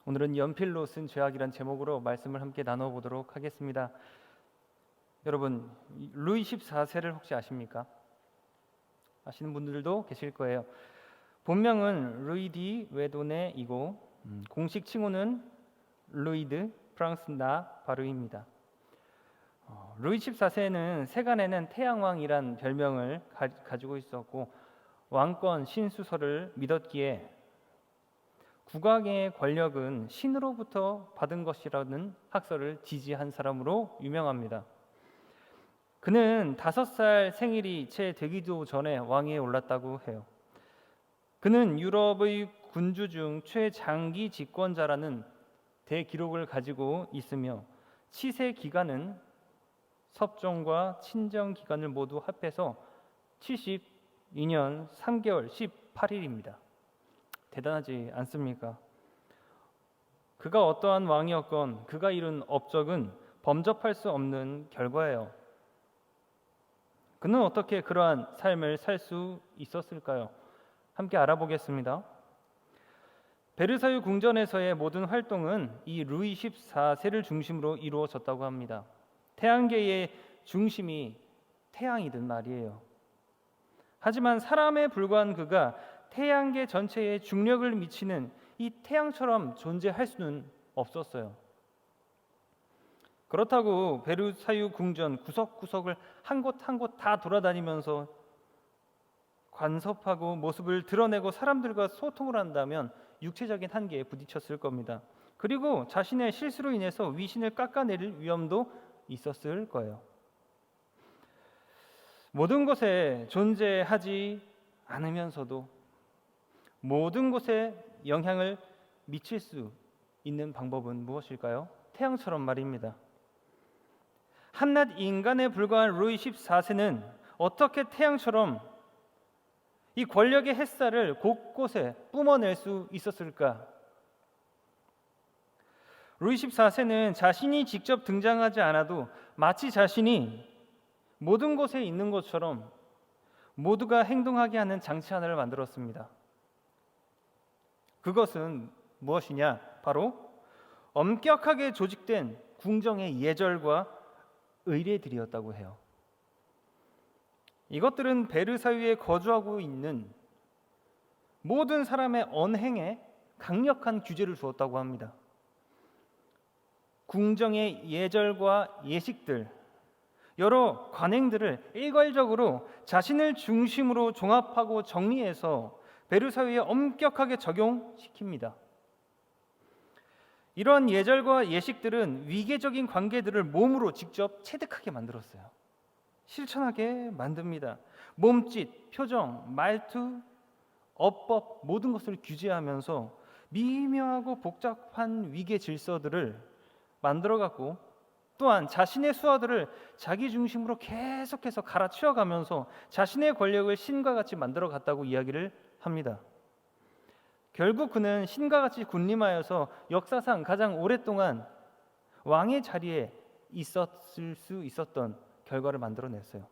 오늘은 연필로 쓴 죄악이란 제목으로 말씀을 함께 나눠보도록 하겠습니다. 여러분, 루이 14세를 혹시 아십니까? 아시는 분들도 계실 거예요. 본명은 루이 디 웨도네이고 공식 칭호는 루이드 프랑스 나바르입니다. 루이 14세는 세간에는 태양왕이란 별명을 가지고 있었고 왕권 신수설을 믿었기에 국왕의 권력은 신으로부터 받은 것이라는 학설을 지지한 사람으로 유명합니다. 그는 5살 생일이 채 되기도 전에 왕위에 올랐다고 해요. 그는 유럽의 군주 중 최장기 집권자라는 대기록을 가지고 있으며 치세 기간은 섭정과 친정 기간을 모두 합해서 72년 3개월 18일입니다. 대단하지 않습니까? 그가 어떠한 왕이었건 그가 이룬 업적은 범접할 수 없는 결과예요. 그는 어떻게 그러한 삶을 살 수 있었을까요? 함께 알아보겠습니다. 베르사유 궁전에서의 모든 활동은 이 루이 14세를 중심으로 이루어졌다고 합니다. 태양계의 중심이 태양이든 말이에요. 하지만 사람에 불과한 그가 태양계 전체에 중력을 미치는 이 태양처럼 존재할 수는 없었어요. 그렇다고 베르사유 궁전 구석구석을 한 곳 한 곳 다 돌아다니면서 간섭하고 모습을 드러내고 사람들과 소통을 한다면 육체적인 한계에 부딪혔을 겁니다. 그리고 자신의 실수로 인해서 위신을 깎아내릴 위험도 있었을 거예요. 모든 곳에 존재하지 않으면서도 모든 곳에 영향을 미칠 수 있는 방법은 무엇일까요? 태양처럼 말입니다. 한낱 인간에 불과한 루이 14세는 어떻게 태양처럼 이 권력의 햇살을 곳곳에 뿜어낼 수 있었을까? 루이 14세는 자신이 직접 등장하지 않아도 마치 자신이 모든 곳에 있는 것처럼 모두가 행동하게 하는 장치 하나를 만들었습니다. 그것은 무엇이냐? 바로 엄격하게 조직된 궁정의 예절과 의례들이었다고 해요. 이것들은 베르사유에 거주하고 있는 모든 사람의 언행에 강력한 규제를 주었다고 합니다. 궁정의 예절과 예식들, 여러 관행들을 일괄적으로 자신을 중심으로 종합하고 정리해서 베르사유에 엄격하게 적용시킵니다. 이러한 예절과 예식들은 위계적인 관계들을 몸으로 직접 체득하게 만들었어요. 실천하게 만듭니다. 몸짓, 표정, 말투, 어법 모든 것을 규제하면서 미묘하고 복잡한 위계 질서들을 만들어갔고 또한 자신의 수하들을 자기 중심으로 계속해서 갈아치워가면서 자신의 권력을 신과 같이 만들어갔다고 이야기를 합니다. 결국 그는 신과 같이 군림하여서 역사상 가장 오랫동안 왕의 자리에 있었을 수 있었던 결과를 만들어냈어요.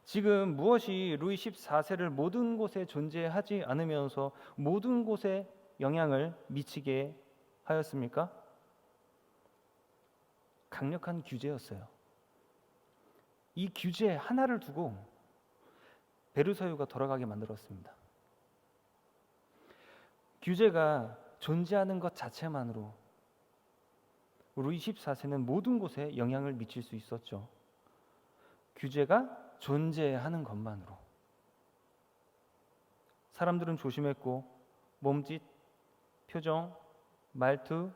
지금 무엇이 루이 14세를 모든 곳에 존재하지 않으면서 모든 곳에 영향을 미치게 하였습니까? 강력한 규제였어요. 이 규제 하나를 두고 베르사유가 돌아가게 만들었습니다. 규제가 존재하는 것 자체만으로 루이 14세는 모든 곳에 영향을 미칠 수 있었죠. 규제가 존재하는 것만으로. 사람들은 조심했고 몸짓, 표정, 말투,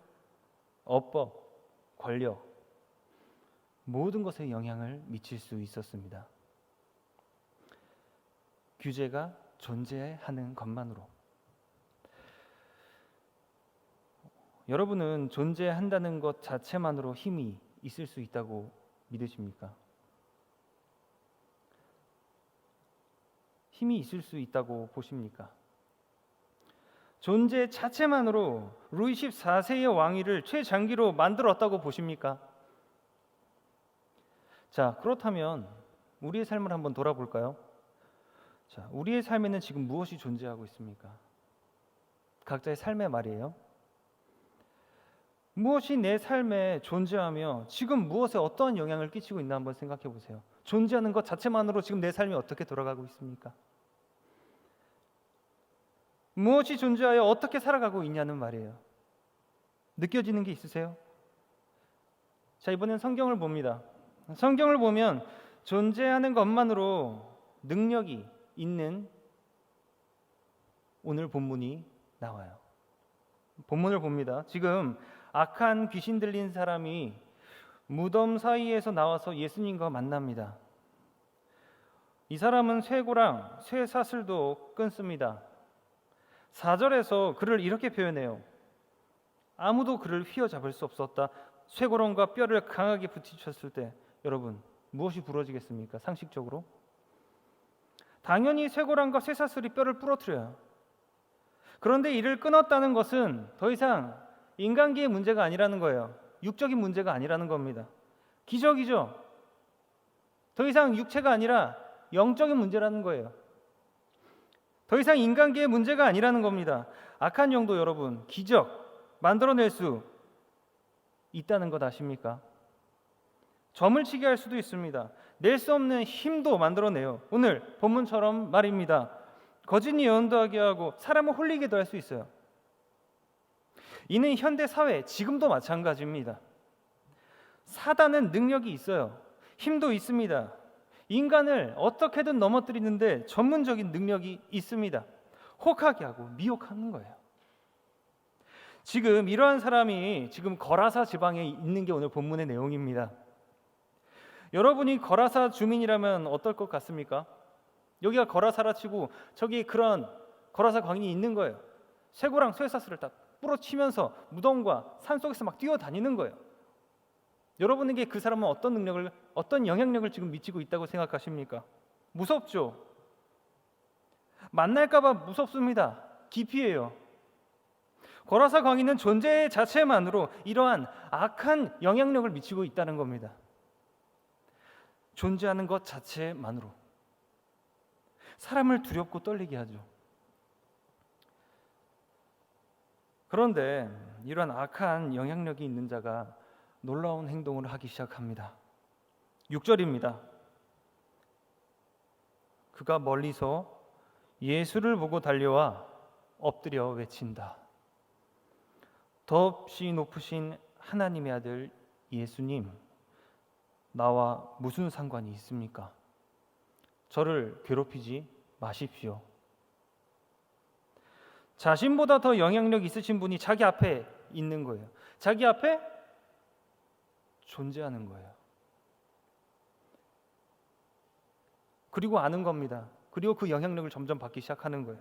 어법, 권력 모든 것에 영향을 미칠 수 있었습니다. 규제가 존재하는 것만으로. 여러분은 존재한다는 것 자체만으로 힘이 있을 수 있다고 믿으십니까? 힘이 있을 수 있다고 보십니까? 존재 자체만으로 루이 14세의 왕위를 최장기로 만들었다고 보십니까? 자, 그렇다면 우리의 삶을 한번 돌아볼까요? 자, 우리의 삶에는 지금 무엇이 존재하고 있습니까? 각자의 삶의 말이에요. 무엇이 내 삶에 존재하며 지금 무엇에 어떠한 영향을 끼치고 있나 한번 생각해 보세요. 존재하는 것 자체만으로 지금 내 삶이 어떻게 돌아가고 있습니까? 무엇이 존재하여 어떻게 살아가고 있냐는 말이에요. 느껴지는 게 있으세요? 자, 이번엔 성경을 봅니다. 성경을 보면 존재하는 것만으로 능력이 있는 오늘 본문이 나와요. 본문을 봅니다. 지금 악한 귀신 들린 사람이 무덤 사이에서 나와서 예수님과 만납니다. 이 사람은 쇠고랑 쇠사슬도 끊습니다. 4절에서 그를 이렇게 표현해요. 아무도 그를 휘어잡을 수 없었다. 쇠고랑과 뼈를 강하게 부딪혔을 때 여러분 무엇이 부러지겠습니까? 상식적으로 당연히 쇠고랑과 쇠사슬이 뼈를 부러뜨려요. 그런데 이를 끊었다는 것은 더 이상 인간계의 문제가 아니라는 거예요. 육적인 문제가 아니라는 겁니다. 기적이죠. 더 이상 육체가 아니라 영적인 문제라는 거예요. 더 이상 인간계의 문제가 아니라는 겁니다. 악한 영도 여러분 기적 만들어낼 수 있다는 것 아십니까? 점을 치게 할 수도 있습니다. 낼 수 없는 힘도 만들어내요. 오늘 본문처럼 말입니다. 거짓 예언도 하게 하고 사람을 홀리게도 할 수 있어요. 이는 현대 사회 지금도 마찬가지입니다. 사단은 능력이 있어요. 힘도 있습니다. 인간을 어떻게든 넘어뜨리는데 전문적인 능력이 있습니다. 혹하게 하고 미혹하는 거예요. 지금 이러한 사람이 지금 거라사 지방에 있는 게 오늘 본문의 내용입니다. 여러분이 거라사 주민이라면 어떨 것 같습니까? 여기가 거라사라 치고 저기 그런 거라사 광인이 있는 거예요. 쇠고랑 쇠사슬을 딱 부러치면서 무덤과 산속에서 막 뛰어다니는 거예요. 여러분에게 그 사람은 어떤 능력을, 어떤 영향력을 지금 미치고 있다고 생각하십니까? 무섭죠? 만날까 봐 무섭습니다. 기피해요. 거라사 광인은 존재 자체만으로 이러한 악한 영향력을 미치고 있다는 겁니다. 존재하는 것 자체만으로 사람을 두렵고 떨리게 하죠. 그런데 이러한 악한 영향력이 있는 자가 놀라운 행동을 하기 시작합니다. 6절입니다. 그가 멀리서 예수를 보고 달려와 엎드려 외친다. 더없이 높으신 하나님의 아들 예수님, 나와 무슨 상관이 있습니까? 저를 괴롭히지 마십시오. 자신보다 더 영향력 있으신 분이 자기 앞에 있는 거예요. 자기 앞에 존재하는 거예요. 그리고 아는 겁니다. 그리고 그 영향력을 점점 받기 시작하는 거예요.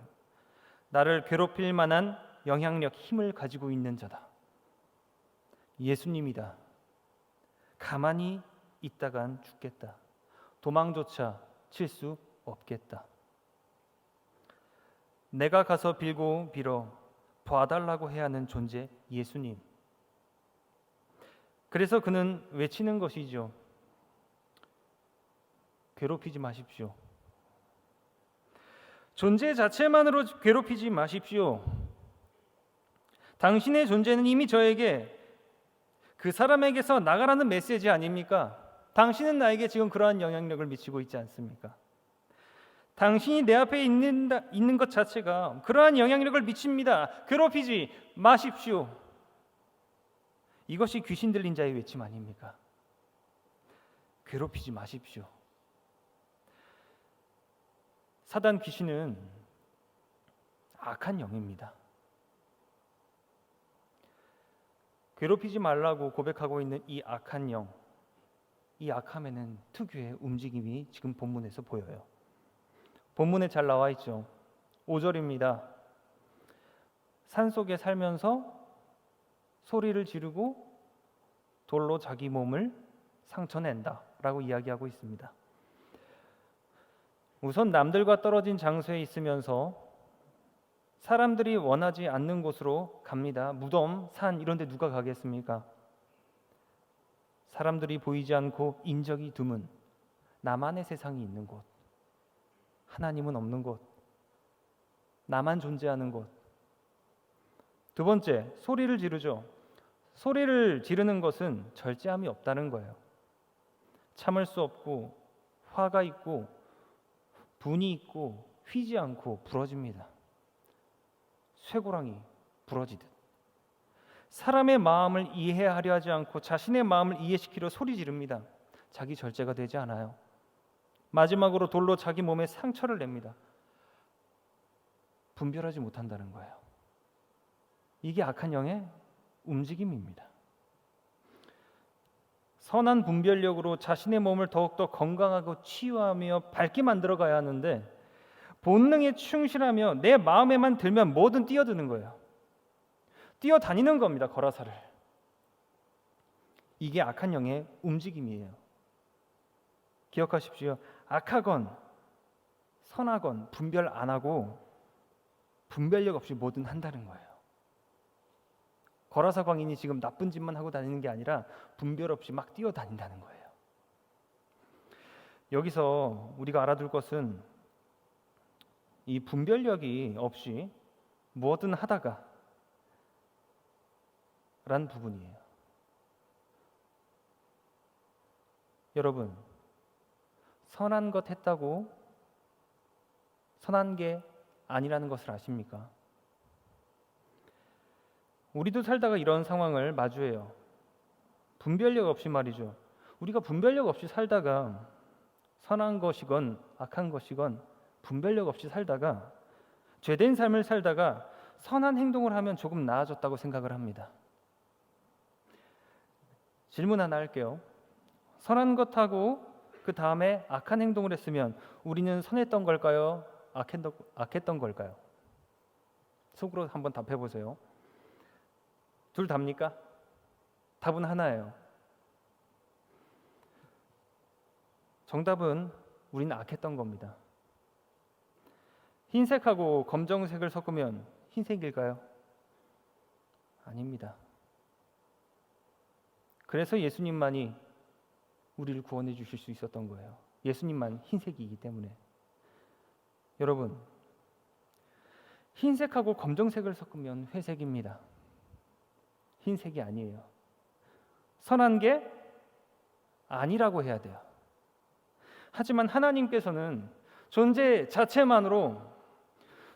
나를 괴롭힐 만한 영향력, 힘을 가지고 있는 자다. 예수님이다. 가만히 있다간 죽겠다. 도망조차 칠 수 없겠다. 내가 가서 빌고 빌어 봐달라고 해야 하는 존재 예수님. 그래서 그는 외치는 것이죠. 괴롭히지 마십시오. 존재 자체만으로 괴롭히지 마십시오. 당신의 존재는 이미 저에게 그 사람에게서 나가라는 메시지 아닙니까? 당신은 나에게 지금 그러한 영향력을 미치고 있지 않습니까? 당신이 내 앞에 있는 것 자체가 그러한 영향력을 미칩니다. 괴롭히지 마십시오. 이것이 귀신 들린 자의 외침 아닙니까? 괴롭히지 마십시오. 사단 귀신은 악한 영입니다. 괴롭히지 말라고 고백하고 있는 이 악한 영, 이 악함에는 특유의 움직임이 지금 본문에서 보여요. 본문에 잘 나와 있죠. 5절입니다. 산속에 살면서 소리를 지르고 돌로 자기 몸을 상처낸다 라고 이야기하고 있습니다. 우선 남들과 떨어진 장소에 있으면서 사람들이 원하지 않는 곳으로 갑니다. 무덤, 산 이런 데 누가 가겠습니까? 사람들이 보이지 않고 인적이 드문 나만의 세상이 있는 곳, 하나님은 없는 곳, 나만 존재하는 곳. 두 번째, 소리를 지르죠. 소리를 지르는 것은 절제함이 없다는 거예요. 참을 수 없고 화가 있고 분이 있고 휘지 않고 부러집니다. 쇠고랑이 부러지듯. 사람의 마음을 이해하려 하지 않고 자신의 마음을 이해시키려 소리 지릅니다. 자기 절제가 되지 않아요. 마지막으로 돌로 자기 몸에 상처를 냅니다. 분별하지 못한다는 거예요. 이게 악한 영의 움직임입니다. 선한 분별력으로 자신의 몸을 더욱더 건강하고 치유하며 밝게 만들어 가야 하는데 본능에 충실하며 내 마음에만 들면 뭐든 뛰어드는 거예요. 뛰어다니는 겁니다. 거라사를. 이게 악한 영의 움직임이에요. 기억하십시오. 악하건 선하건 분별 안 하고 분별력 없이 뭐든 한다는 거예요. 거라사 광인이 지금 나쁜 짓만 하고 다니는 게 아니라 분별 없이 막 뛰어다닌다는 거예요. 여기서 우리가 알아둘 것은 이 분별력이 없이 뭐든 하다가 라는 부분이에요. 여러분, 선한 것 했다고 선한 게 아니라는 것을 아십니까? 우리도 살다가 이런 상황을 마주해요. 분별력 없이 말이죠. 우리가 분별력 없이 살다가 선한 것이건 악한 것이건 분별력 없이 살다가 죄된 삶을 살다가 선한 행동을 하면 조금 나아졌다고 생각을 합니다. 질문 하나 할게요. 선한 것하고 그 다음에 악한 행동을 했으면 우리는 선했던 걸까요? 악했던 걸까요? 속으로 한번 답해 보세요. 둘 답니까? 답은 하나예요. 정답은 우리는 악했던 겁니다. 흰색하고 검정색을 섞으면 흰색일까요? 아닙니다. 그래서 예수님만이 우리를 구원해 주실 수 있었던 거예요. 예수님만 흰색이기 때문에. 여러분, 흰색하고 검정색을 섞으면 회색입니다. 흰색이 아니에요. 선한 게 아니라고 해야 돼요. 하지만 하나님께서는 존재 자체만으로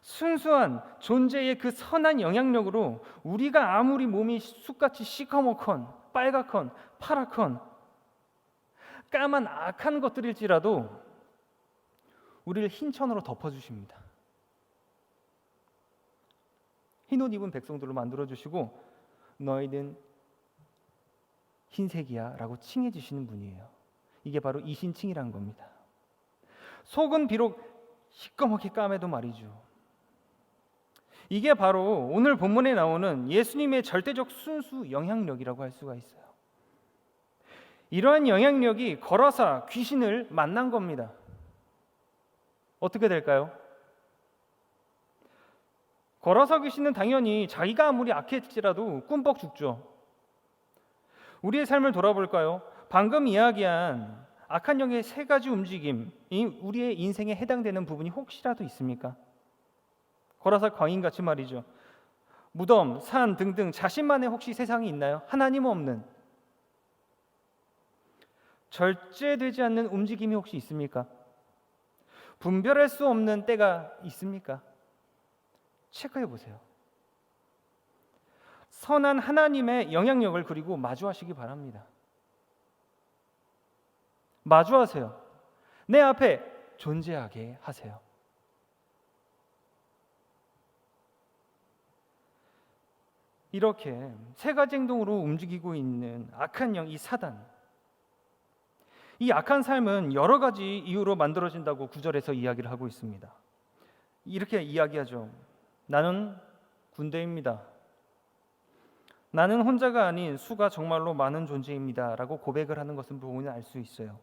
순수한 존재의 그 선한 영향력으로 우리가 아무리 몸이 쑥같이 시커멓건 빨갛건 파랗건 까만 악한 것들일지라도 우리를 흰천으로 덮어주십니다. 흰옷 입은 백성들로 만들어주시고 너희는 흰색이야 라고 칭해주시는 분이에요. 이게 바로 이신칭이란 겁니다. 속은 비록 시꺼멓게 까매도 말이죠. 이게 바로 오늘 본문에 나오는 예수님의 절대적 순수 영향력이라고 할 수가 있어요. 이러한 영향력이 거라사 귀신을 만난 겁니다. 어떻게 될까요? 거라사 귀신은 당연히 자기가 아무리 악했지라도 꿈뻑 죽죠. 우리의 삶을 돌아볼까요? 방금 이야기한 악한 영의 세 가지 움직임이 우리의 인생에 해당되는 부분이 혹시라도 있습니까? 거라사 광인같이 말이죠. 무덤, 산 등등 자신만의 혹시 세상이 있나요? 하나님 없는 절제되지 않는 움직임이 혹시 있습니까? 분별할 수 없는 때가 있습니까? 체크해 보세요. 선한 하나님의 영향력을 그리고 마주하시기 바랍니다. 마주하세요. 내 앞에 존재하게 하세요. 이렇게 세 가지 행동으로 움직이고 있는 악한 영, 이 사단. 이 악한 삶은 여러 가지 이유로 만들어진다고 구절에서 이야기를 하고 있습니다. 이렇게 이야기하죠. 나는 군대입니다. 나는 혼자가 아닌 수가 정말로 많은 존재입니다. 라고 고백을 하는 것은 보면 알 수 있어요.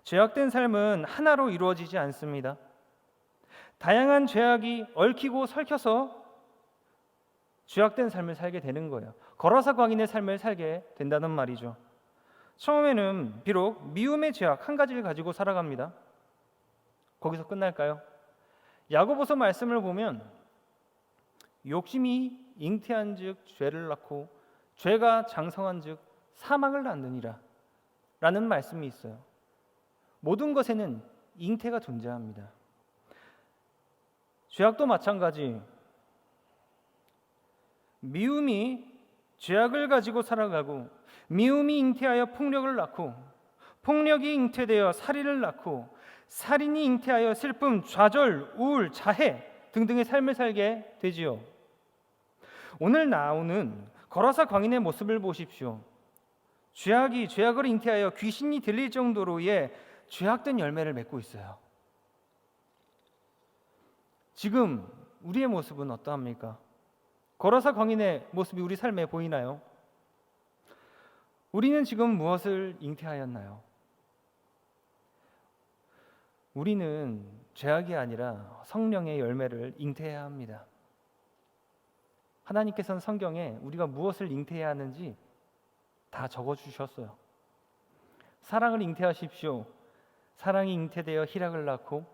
죄악된 삶은 하나로 이루어지지 않습니다. 다양한 죄악이 얽히고 설켜서 죄악된 삶을 살게 되는 거예요. 거라사 광인의 삶을 살게 된다는 말이죠. 처음에는 비록 미움의 죄악 한 가지를 가지고 살아갑니다. 거기서 끝날까요? 야고보서 말씀을 보면 욕심이 잉태한즉 죄를 낳고 죄가 장성한즉 사망을 낳느니라 라는 말씀이 있어요. 모든 것에는 잉태가 존재합니다. 죄악도 마찬가지. 미움이 죄악을 가지고 살아가고, 미움이 잉태하여 폭력을 낳고, 폭력이 잉태되어 살인을 낳고, 살인이 잉태하여 슬픔, 좌절, 우울, 자해 등등의 삶을 살게 되지요. 오늘 나오는 거라사 광인의 모습을 보십시오. 죄악이 죄악을 잉태하여 귀신이 들릴 정도로의 죄악된 열매를 맺고 있어요. 지금 우리의 모습은 어떠합니까? 거라사 광인의 모습이 우리 삶에 보이나요? 우리는 지금 무엇을 잉태하였나요? 우리는 죄악이 아니라 성령의 열매를 잉태해야 합니다. 하나님께서는 성경에 우리가 무엇을 잉태해야 하는지 다 적어주셨어요. 사랑을 잉태하십시오. 사랑이 잉태되어 희락을 낳고,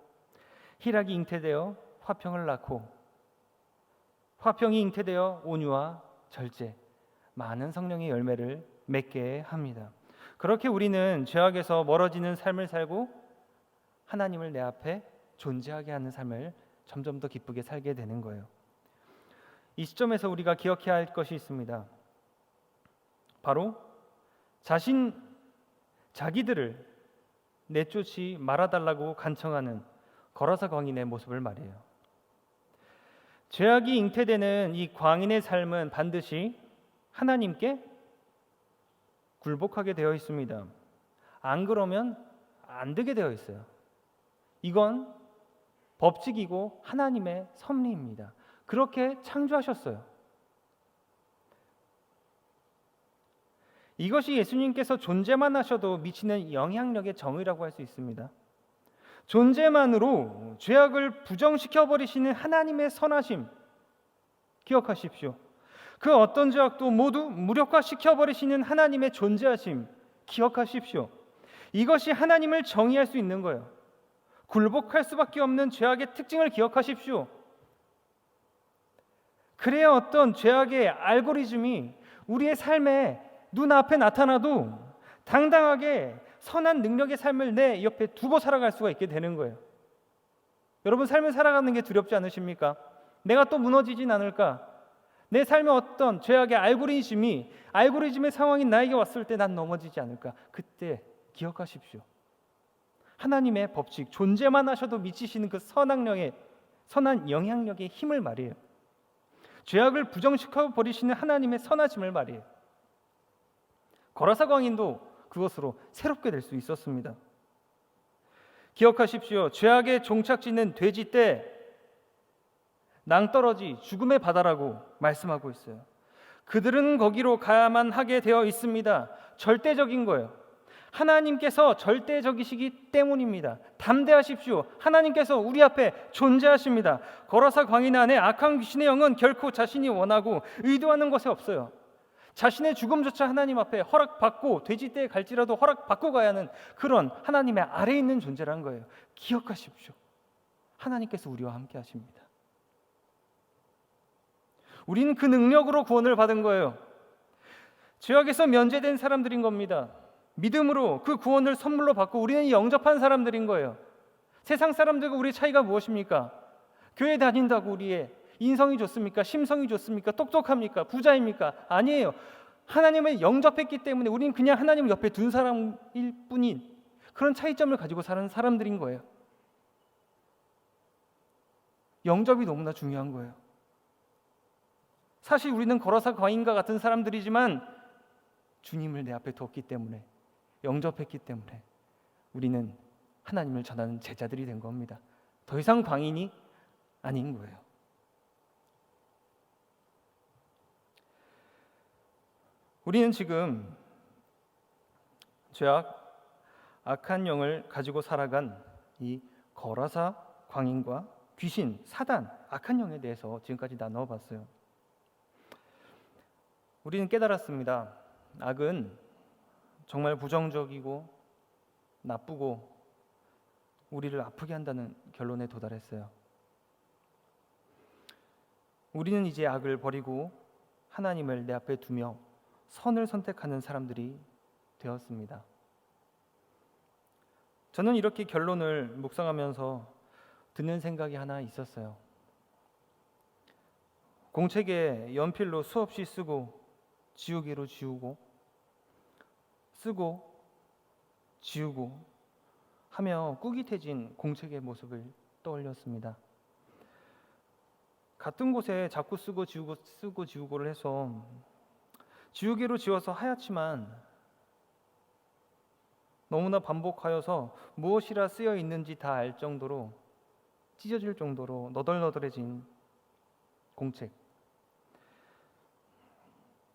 희락이 잉태되어 화평을 낳고, 화평이 잉태되어 온유와 절제, 많은 성령의 열매를 맺게 합니다. 그렇게 우리는 죄악에서 멀어지는 삶을 살고 하나님을 내 앞에 존재하게 하는 삶을 점점 더 기쁘게 살게 되는 거예요. 이 시점에서 우리가 기억해야 할 것이 있습니다. 바로 자기들을 내쫓지 말아달라고 간청하는 거라사 광인의 모습을 말이에요. 죄악이 잉태되는 이 광인의 삶은 반드시 하나님께 굴복하게 되어 있습니다. 안 그러면 안 되게 되어 있어요. 이건 법칙이고 하나님의 섭리입니다. 그렇게 창조하셨어요. 이것이 예수님께서 존재만 하셔도 미치는 영향력의 정의라고 할 수 있습니다. 존재만으로 죄악을 부정시켜버리시는 하나님의 선하심 기억하십시오. 그 어떤 죄악도 모두 무력화시켜버리시는 하나님의 존재하심 기억하십시오. 이것이 하나님을 정의할 수 있는 거예요. 굴복할 수밖에 없는 죄악의 특징을 기억하십시오. 그래야 어떤 죄악의 알고리즘이 우리의 삶에 눈앞에 나타나도 당당하게 선한 능력의 삶을 내 옆에 두고 살아갈 수가 있게 되는 거예요. 여러분, 삶을 살아가는 게 두렵지 않으십니까? 내가 또 무너지진 않을까? 내 삶에 어떤 죄악의 알고리즘의 상황이 나에게 왔을 때 난 넘어지지 않을까? 그때 기억하십시오. 하나님의 법칙, 존재만 하셔도 미치시는 그 선한 영향력의 힘을 말이에요. 죄악을 부정시켜 버리시는 하나님의 선하심을 말이에요. 거라사 광인도 그것으로 새롭게 될 수 있었습니다. 기억하십시오. 죄악의 종착지는 돼지떼, 낭떠러지, 죽음의 바다라고 말씀하고 있어요. 그들은 거기로 가야만 하게 되어 있습니다. 절대적인 거예요. 하나님께서 절대적이시기 때문입니다. 담대하십시오. 하나님께서 우리 앞에 존재하십니다. 거라사 광인 안에 악한 귀신의 영은 결코 자신이 원하고 의도하는 것이 없어요. 자신의 죽음조차 하나님 앞에 허락받고 돼지떼에 갈지라도 허락받고 가야 하는 그런 하나님의 아래에 있는 존재라는 거예요. 기억하십시오. 하나님께서 우리와 함께 하십니다. 우리는 그 능력으로 구원을 받은 거예요. 죄악에서 면제된 사람들인 겁니다. 믿음으로 그 구원을 선물로 받고 우리는 영접한 사람들인 거예요. 세상 사람들과 우리의 차이가 무엇입니까? 교회 다닌다고 우리의 인성이 좋습니까? 심성이 좋습니까? 똑똑합니까? 부자입니까? 아니에요. 하나님을 영접했기 때문에 우리는 그냥 하나님을 옆에 둔 사람일 뿐인 그런 차이점을 가지고 사는 사람들인 거예요. 영접이 너무나 중요한 거예요. 사실 우리는 거라사 광인과 같은 사람들이지만 주님을 내 앞에 두었기 때문에, 영접했기 때문에 우리는 하나님을 전하는 제자들이 된 겁니다. 더 이상 광인이 아닌 거예요. 우리는 지금 죄악, 악한 영을 가지고 살아간 이 거라사 광인과 귀신, 사단, 악한 영에 대해서 지금까지 나눠봤어요. 우리는 깨달았습니다. 악은 정말 부정적이고 나쁘고 우리를 아프게 한다는 결론에 도달했어요. 우리는 이제 악을 버리고 하나님을 내 앞에 두며 선을 선택하는 사람들이 되었습니다. 저는 이렇게 결론을 묵상하면서 드는 생각이 하나 있었어요. 공책에 연필로 수없이 쓰고 지우개로 지우고 쓰고 지우고 하며 꾸깃해진 공책의 모습을 떠올렸습니다. 같은 곳에 자꾸 쓰고 지우고를 해서 지우개로 지워서 하얗지만 너무나 반복하여서 무엇이라 쓰여 있는지 다 알 정도로 찢어질 정도로 너덜너덜해진 공책.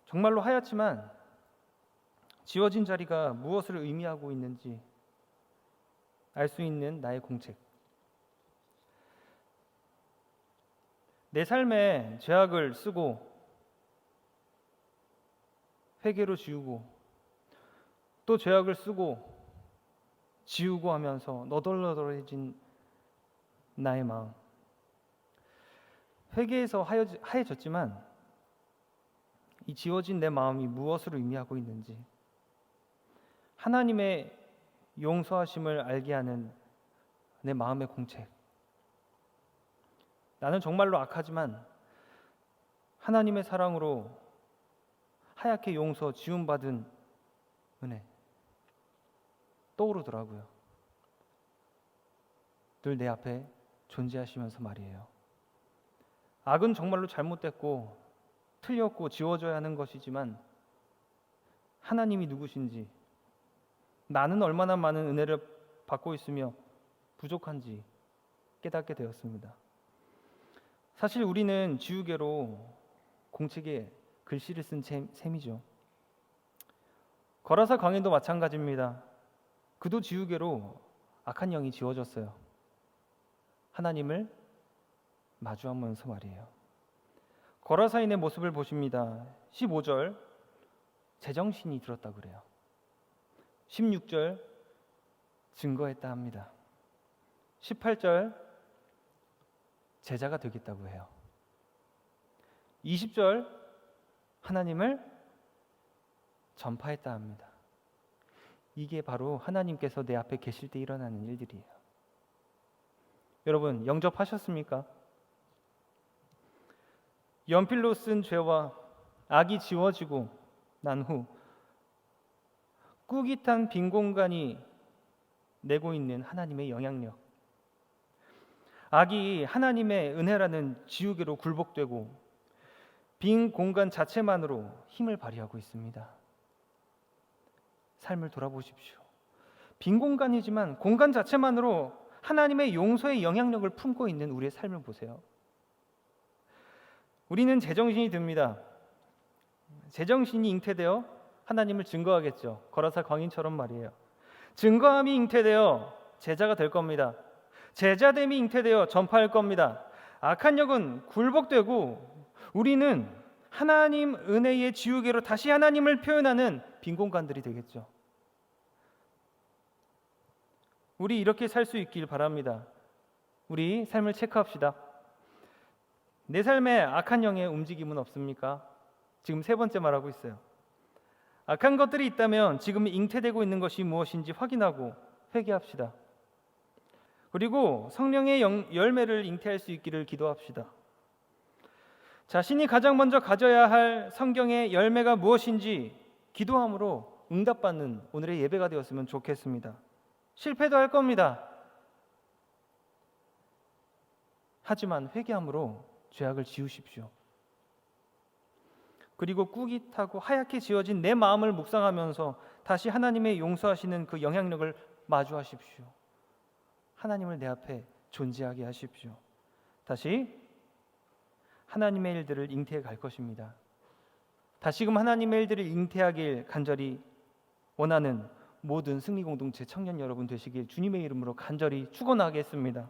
정말로 하얗지만 지워진 자리가 무엇을 의미하고 있는지 알 수 있는 나의 공책. 내 삶에 죄악을 쓰고 회개로 지우고 또 죄악을 쓰고 지우고 하면서 너덜너덜해진 나의 마음. 회개에서 하얘졌지만 이 지워진 내 마음이 무엇을 의미하고 있는지, 하나님의 용서하심을 알게 하는 내 마음의 공책. 나는 정말로 악하지만 하나님의 사랑으로 하얗게 용서 지움받은 은혜 떠오르더라고요. 늘 내 앞에 존재하시면서 말이에요. 악은 정말로 잘못됐고 틀렸고 지워져야 하는 것이지만 하나님이 누구신지, 나는 얼마나 많은 은혜를 받고 있으며 부족한지 깨닫게 되었습니다. 사실 우리는 지우개로 공책에 글씨를 쓴 셈이죠. 거라사 광인도 마찬가지입니다. 그도 지우개로 악한 영이 지워졌어요. 하나님을 마주하면서 말이에요. 거라사인의 모습을 보십니다. 15절 제정신이 들었다 그래요. 16절 증거했다 합니다. 18절 제자가 되겠다고 해요. 20절 하나님을 전파했다 합니다. 이게 바로 하나님께서 내 앞에 계실 때 일어나는 일들이에요. 여러분 영접하셨습니까? 연필로 쓴 죄와 악이 지워지고 난 후 꾸깃한 빈 공간이 내고 있는 하나님의 영향력, 악이 하나님의 은혜라는 지우개로 굴복되고 빈 공간 자체만으로 힘을 발휘하고 있습니다. 삶을 돌아보십시오. 빈 공간이지만 공간 자체만으로 하나님의 용서의 영향력을 품고 있는 우리의 삶을 보세요. 우리는 제정신이 듭니다. 제정신이 잉태되어 하나님을 증거하겠죠. 거라사 광인처럼 말이에요. 증거함이 잉태되어 제자가 될 겁니다. 제자됨이 잉태되어 전파할 겁니다. 악한 영은 굴복되고 우리는 하나님 은혜의 지우개로 다시 하나님을 표현하는 빈 공간들이 되겠죠. 우리 이렇게 살 수 있길 바랍니다. 우리 삶을 체크합시다. 내 삶에 악한 영의 움직임은 없습니까? 지금 세 번째 말하고 있어요. 악한 것들이 있다면 지금 잉태되고 있는 것이 무엇인지 확인하고 회개합시다. 그리고 성령의 열매를 잉태할 수 있기를 기도합시다. 자신이 가장 먼저 가져야 할 성경의 열매가 무엇인지 기도함으로 응답받는 오늘의 예배가 되었으면 좋겠습니다. 실패도 할 겁니다. 하지만 회개함으로 죄악을 지우십시오. 그리고 꾸깃하고 하얗게 지어진 내 마음을 묵상하면서 다시 하나님의 용서하시는 그 영향력을 마주하십시오. 하나님을 내 앞에 존재하게 하십시오. 다시 하나님의 일들을 잉태해 갈 것입니다. 다시금 하나님의 일들을 잉태하길 간절히 원하는 모든 승리공동체 청년 여러분 되시길 주님의 이름으로 간절히 축원하겠습니다.